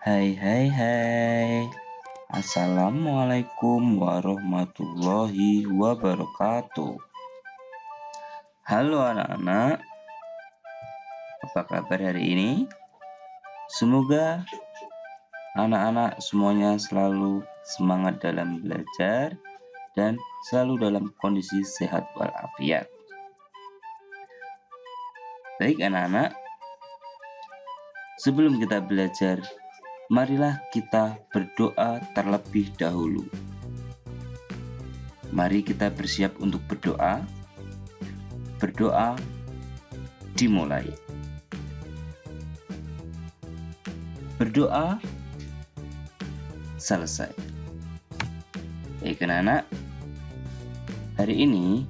Hai hai hai. Assalamualaikum warahmatullahi wabarakatuh. Halo anak-anak, apa kabar hari ini? Semoga anak-anak semuanya selalu semangat dalam belajar dan selalu dalam kondisi sehat walafiat. Baik anak-anak, sebelum kita belajar, marilah kita berdoa terlebih dahulu. Mari kita bersiap untuk berdoa. Berdoa dimulai. Berdoa selesai. Baik anak-anak, hari ini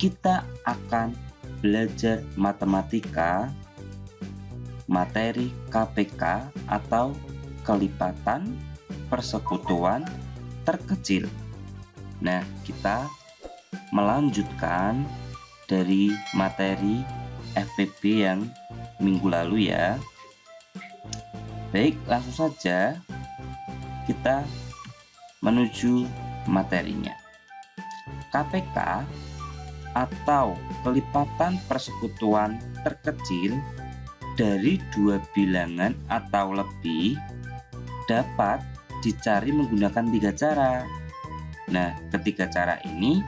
kita akan belajar matematika materi KPK atau kelipatan persekutuan terkecil. Nah, kita melanjutkan dari materi FPB yang minggu lalu ya. Baik, langsung saja kita menuju materinya. KPK atau kelipatan persekutuan terkecil dari dua bilangan atau lebih dapat dicari menggunakan 3 cara. Nah, ketiga cara ini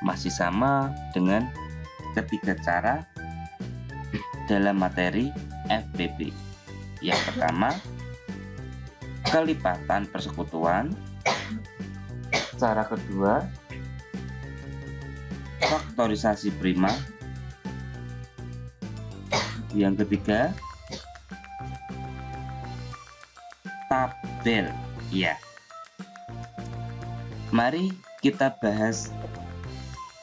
masih sama dengan ketiga cara dalam materi FPB. Yang pertama, kelipatan persekutuan. Cara kedua, faktorisasi prima. Yang ketiga, tabel. Ya. Mari kita bahas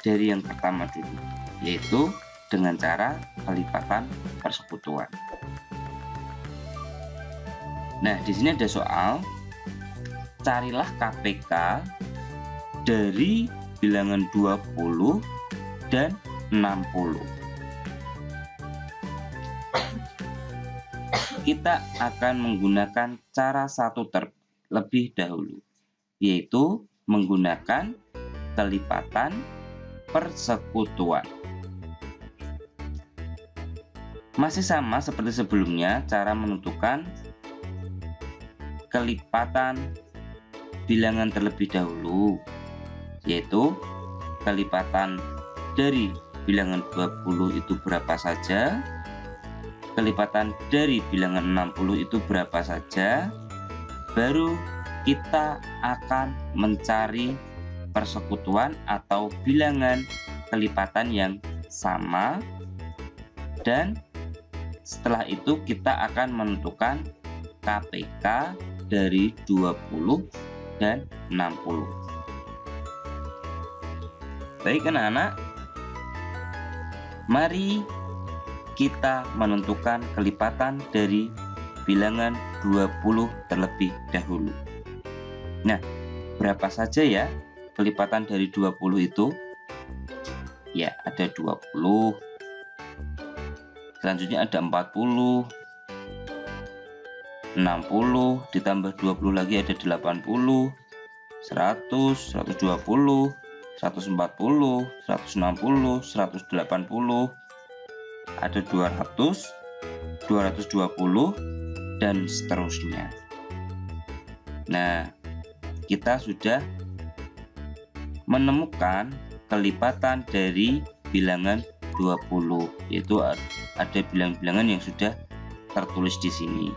dari yang pertama dulu, yaitu dengan cara kelipatan persekutuan. Nah, di sini ada soal, carilah KPK dari bilangan 20 dan 60. Kita akan menggunakan cara satu terlebih dahulu, yaitu menggunakan kelipatan persekutuan. Masih sama seperti sebelumnya, cara menentukan kelipatan bilangan terlebih dahulu, yaitu kelipatan dari bilangan 20 itu berapa saja, kelipatan dari bilangan 60 itu berapa saja, baru kita akan mencari persekutuan atau bilangan kelipatan yang sama, dan setelah itu kita akan menentukan KPK dari 20 dan 60. Baik anak-anak, mari kita menentukan kelipatan dari bilangan 20 terlebih dahulu. Nah, berapa saja ya kelipatan dari 20 itu? Ya, ada 20. Selanjutnya ada 40, 60, ditambah 20 lagi ada 80, 100, 120, 140, 160, 180, ada 200, 220, dan seterusnya. Nah, kita sudah menemukan kelipatan dari bilangan 20, yaitu ada bilangan-bilangan yang sudah tertulis di sini.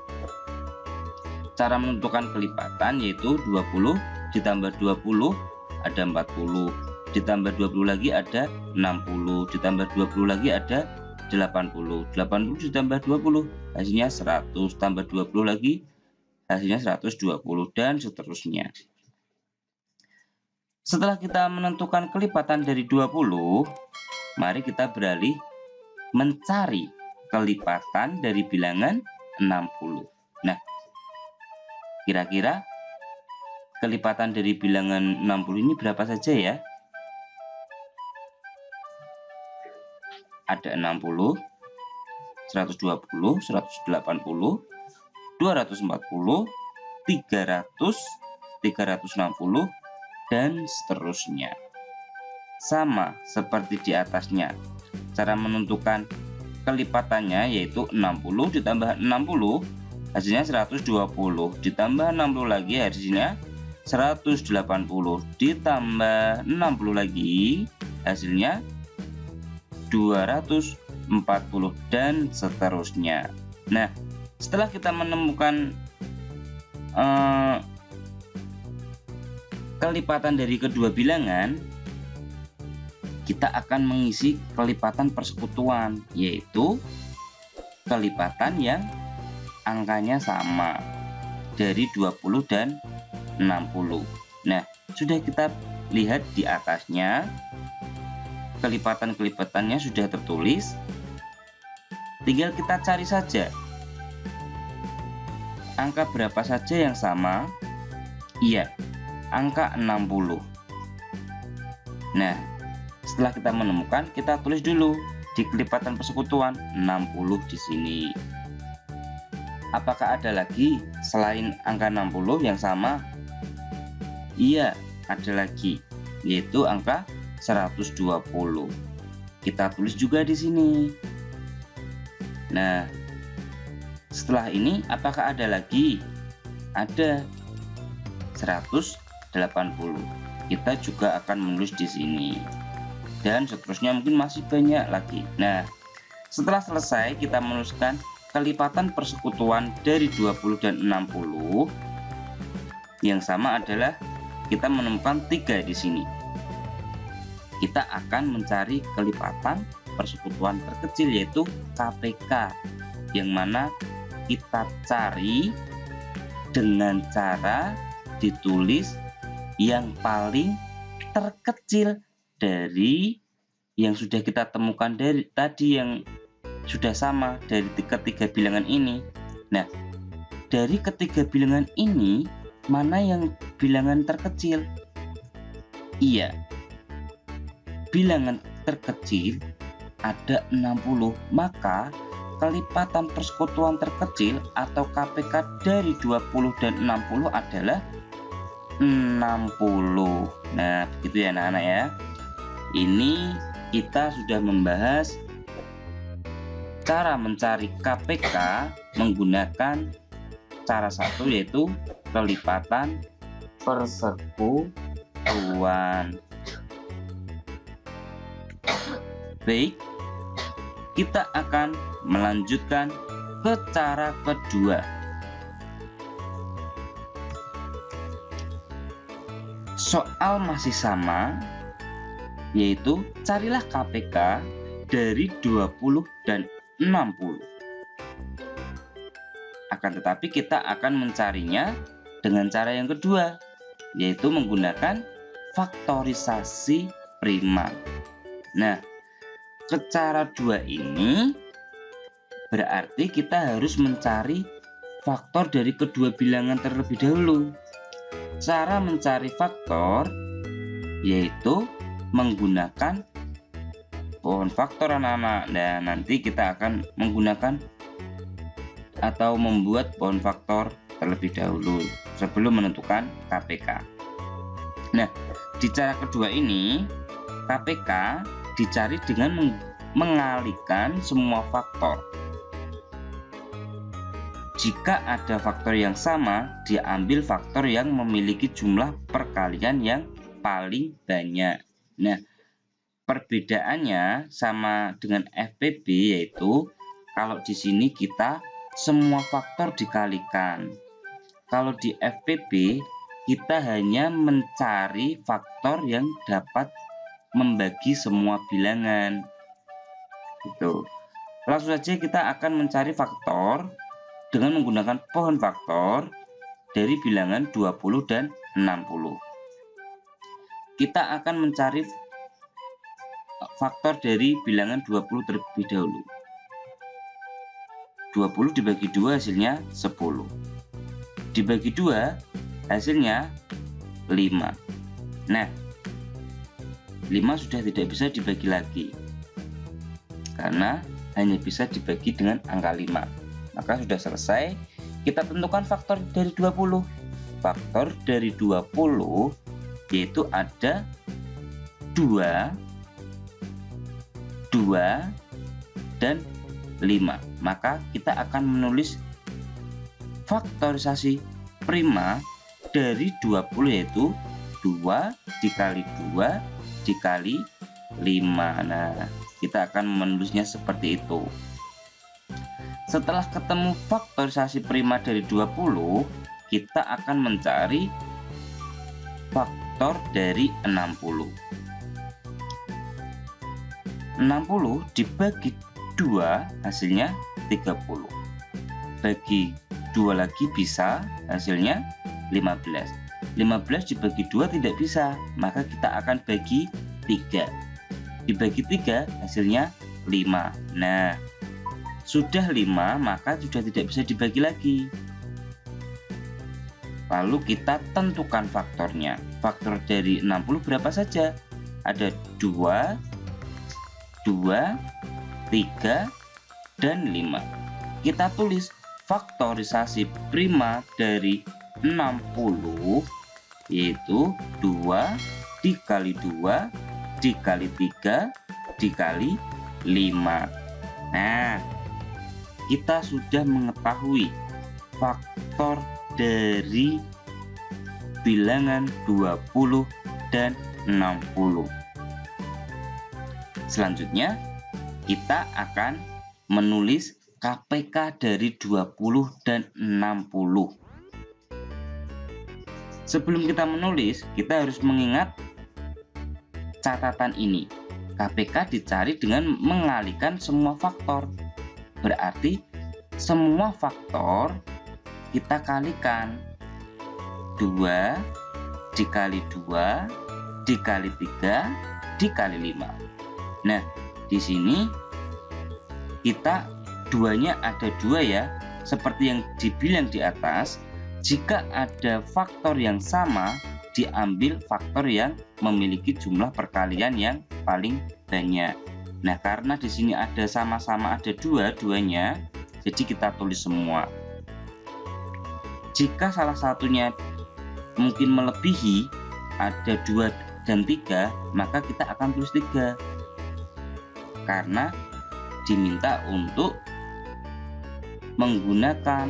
Cara menentukan kelipatan yaitu 20 ditambah 20 ada 40, ditambah 20 lagi ada 60, ditambah 20 lagi ada 80, 80 ditambah 20 hasilnya 100, tambah 20 lagi hasilnya 120, dan seterusnya. Setelah kita menentukan kelipatan dari 20, mari kita beralih mencari kelipatan dari bilangan 60. Nah, kira-kira kelipatan dari bilangan 60 ini berapa saja ya? Ada 60, 120, 180, 240, 300, 360, dan seterusnya. Sama seperti di atasnya. Cara menentukan kelipatannya yaitu 60 ditambah 60 hasilnya 120, ditambah 60 lagi hasilnya 180, ditambah 60 lagi hasilnya 240, dan seterusnya. Nah, setelah kita menemukan kelipatan dari kedua bilangan, kita akan mengisi kelipatan persekutuan, yaitu kelipatan yang angkanya sama dari 20 dan 60. Nah, sudah kita lihat di atasnya, kelipatan-kelipatannya sudah tertulis. Tinggal kita cari saja angka berapa saja yang sama. Iya, angka 60. Nah, setelah kita menemukan, kita tulis dulu di kelipatan persekutuan 60 di sini. Apakah ada lagi selain angka 60 yang sama? Iya, ada lagi, yaitu angka 120. Kita tulis juga di sini. Nah, setelah ini apakah ada lagi? Ada 180. Kita juga akan menulis di sini. Dan seterusnya mungkin masih banyak lagi. Nah, setelah selesai kita menuliskan kelipatan persekutuan dari 20 dan 60. Yang sama adalah kita menemukan 3 di sini. Kita akan mencari kelipatan persekutuan terkecil yaitu KPK, yang mana kita cari dengan cara ditulis yang paling terkecil dari yang sudah kita temukan dari tadi yang sudah sama dari ketiga bilangan ini. Nah, dari ketiga bilangan ini mana yang bilangan terkecil? Iya, bilangan terkecil ada 60, maka kelipatan persekutuan terkecil atau KPK dari 20 dan 60 adalah 60. Nah, begitu ya anak-anak ya. Ini kita sudah membahas cara mencari KPK menggunakan cara satu, yaitu kelipatan persekutuan. Baik, kita akan melanjutkan ke cara kedua. Soal masih sama, yaitu carilah KPK dari 20 dan 60. Akan tetapi kita akan mencarinya dengan cara yang kedua, yaitu menggunakan faktorisasi prima. Nah, ke cara 2 ini berarti kita harus mencari faktor dari kedua bilangan terlebih dahulu. Cara mencari faktor yaitu menggunakan pohon faktor anak-anak. Dan nanti kita akan menggunakan atau membuat pohon faktor terlebih dahulu sebelum menentukan KPK. Nah, di cara kedua ini KPK dicari dengan mengalihkan semua faktor. Jika ada faktor yang sama, diambil faktor yang memiliki jumlah perkalian yang paling banyak. Nah, perbedaannya sama dengan FPB, yaitu kalau di sini kita semua faktor dikalikan. Kalau di FPB kita hanya mencari faktor yang dapat membagi semua bilangan. Gitu. Langsung saja kita akan mencari faktor dengan menggunakan pohon faktor dari bilangan 20 dan 60. Kita akan mencari faktor dari bilangan 20 terlebih dahulu. 20 dibagi 2 hasilnya 10. Dibagi 2 hasilnya 5. Nah, 5 sudah tidak bisa dibagi lagi karena hanya bisa dibagi dengan angka 5. Maka sudah selesai, Kita tentukan faktor dari 20. Faktor dari 20 yaitu ada 2, 2, dan 5. Maka kita akan menulis faktorisasi prima dari 20 yaitu 2 dikali 2 dikali 5. Nah, kita akan menulisnya seperti itu. Setelah ketemu faktorisasi prima dari 20, kita akan mencari faktor dari 60. 60 dibagi 2 hasilnya 30. Bagi 2 lagi bisa, hasilnya 15. 15 dibagi 2 tidak bisa, maka kita akan bagi 3. Dibagi 3 hasilnya 5. Nah, sudah 5 maka sudah tidak bisa dibagi lagi. Lalu kita tentukan faktornya. Faktor dari 60 berapa saja? Ada 2, 2, 3, dan 5. Kita tulis faktorisasi prima dari 60 yaitu 2 dikali 2 dikali 3 dikali 5. Nah, kita sudah mengetahui faktor dari bilangan 20 dan 60. Selanjutnya, kita akan menulis KPK dari 20 dan 60. Sebelum kita menulis, kita harus mengingat catatan ini. KPK dicari dengan mengalihkan semua faktor. Berarti semua faktor kita kalikan. 2 dikali 2 dikali 3 dikali 5. Nah, di sini kita duanya ada 2 ya. Seperti yang dibilang di atas, jika ada faktor yang sama, diambil faktor yang memiliki jumlah perkalian yang paling banyak. Nah, karena di sini ada sama-sama ada 2 duanya, jadi kita tulis semua. Jika salah satunya mungkin melebihi, ada 2 dan 3, maka kita akan tulis 3. Karena diminta untuk menggunakan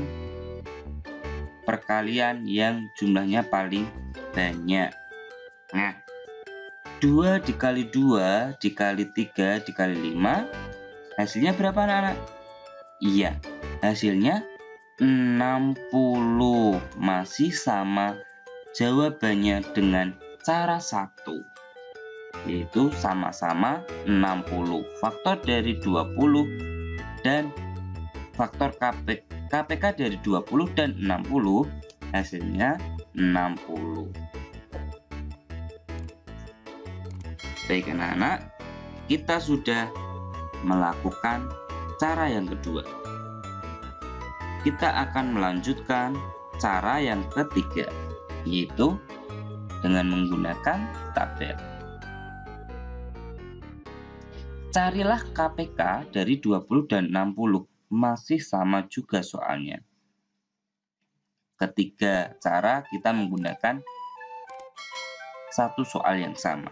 perkalian yang jumlahnya paling banyak. Nah, 2 dikali 2 dikali 3 dikali 5 hasilnya berapa anak-anak? Iya, hasilnya 60. Masih sama jawabannya dengan cara 1, yaitu sama-sama 60. Faktor dari 20 dan faktor KPK dari 20 dan 60 hasilnya 60. Baik anak-anak, kita sudah melakukan cara yang kedua. Kita akan melanjutkan cara yang ketiga, yaitu dengan menggunakan tabel. Carilah KPK dari 20 dan 60. Masih sama juga soalnya. Ketiga cara kita menggunakan satu soal yang sama.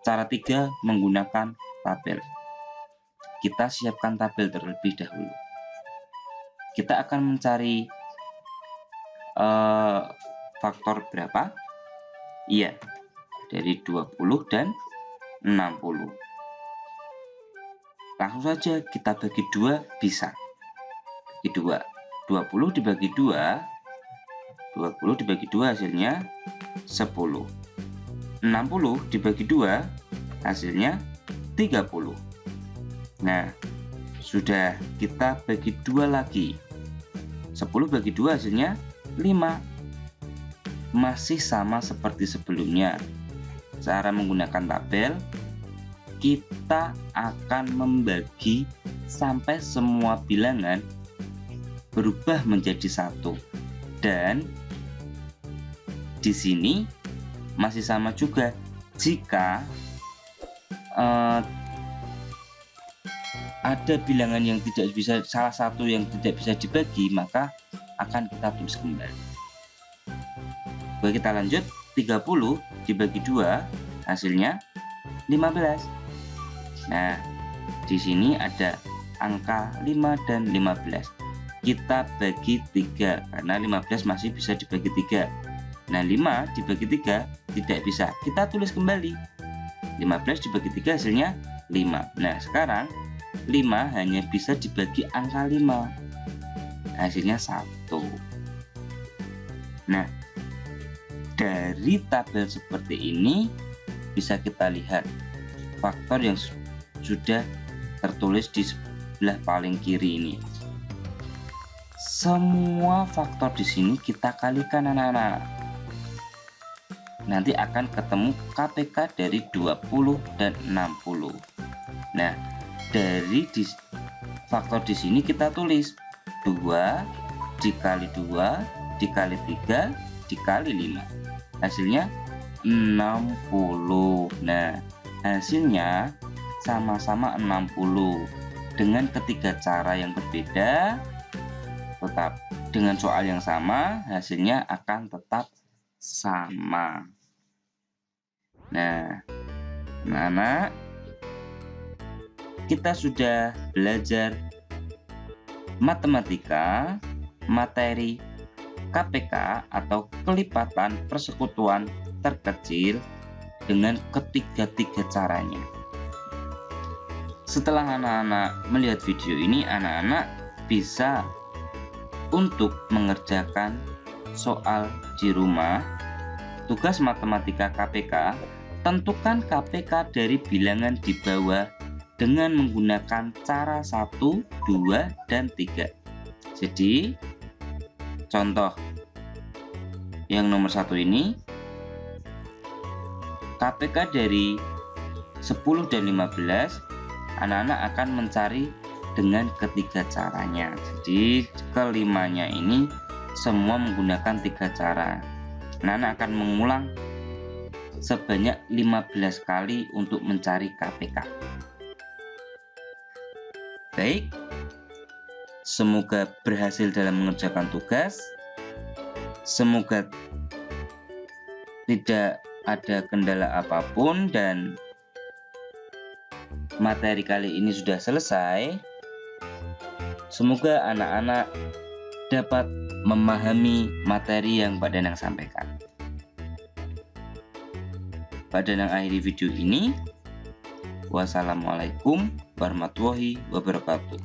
Cara 3 menggunakan tabel. Kita siapkan tabel terlebih dahulu. Kita akan mencari faktor berapa? Iya, dari 20 dan 60. Langsung saja kita bagi 2 bisa. Bagi 2. 20 dibagi 2. 20 dibagi 2 hasilnya 10. 60 dibagi 2 hasilnya 30. Nah, sudah kita bagi 2 lagi. 10 bagi 2 hasilnya 5. Masih sama seperti sebelumnya. Cara menggunakan tabel, kita akan membagi sampai semua bilangan berubah menjadi 1. Dan di sini masih sama juga. Jika ada bilangan yang tidak bisa, salah satu yang tidak bisa dibagi, maka akan kita tulis kembali. Oke, kita lanjut. 30 dibagi 2 hasilnya 15. Nah, di sini ada angka 5 dan 15. Kita bagi 3 karena 15 masih bisa dibagi 3. Nah, 5 dibagi 3 tidak bisa. Kita tulis kembali. 15 dibagi 3 hasilnya 5. Nah, sekarang 5 hanya bisa dibagi angka 5. Hasilnya 1. Nah, dari tabel seperti ini bisa kita lihat faktor yang sudah tertulis di sebelah paling kiri ini. Semua faktor di sini kita kalikan anak-anak. Nanti akan ketemu KPK dari 20 dan 60. Nah, dari faktor di sini kita tulis 2 dikali 2 dikali 3 dikali 5. Hasilnya 60. Nah, hasilnya sama-sama 60. Dengan ketiga cara yang berbeda, tetap dengan soal yang sama, hasilnya akan tetap sama. Nah, anak-anak, kita sudah belajar matematika, materi KPK atau kelipatan persekutuan terkecil dengan ketiga-tiga caranya. Setelah anak-anak melihat video ini, anak-anak bisa untuk mengerjakan soal di rumah. Tugas matematika KPK, tentukan KPK dari bilangan di bawah dengan menggunakan cara 1, 2, dan 3. Jadi, contoh yang nomor 1 ini, KPK dari 10 dan 15, anak-anak akan mencari dengan ketiga caranya. Jadi kelimanya ini semua menggunakan 3 cara. Anak-anak akan mengulang sebanyak 15 kali untuk mencari KPK. Baik, semoga berhasil dalam mengerjakan tugas. Semoga tidak ada kendala apapun dan materi kali ini sudah selesai. Semoga anak-anak dapat memahami materi yang Pak Danang sampaikan. Pak Danang akhiri video ini. Wassalamualaikum warahmatullahi wabarakatuh.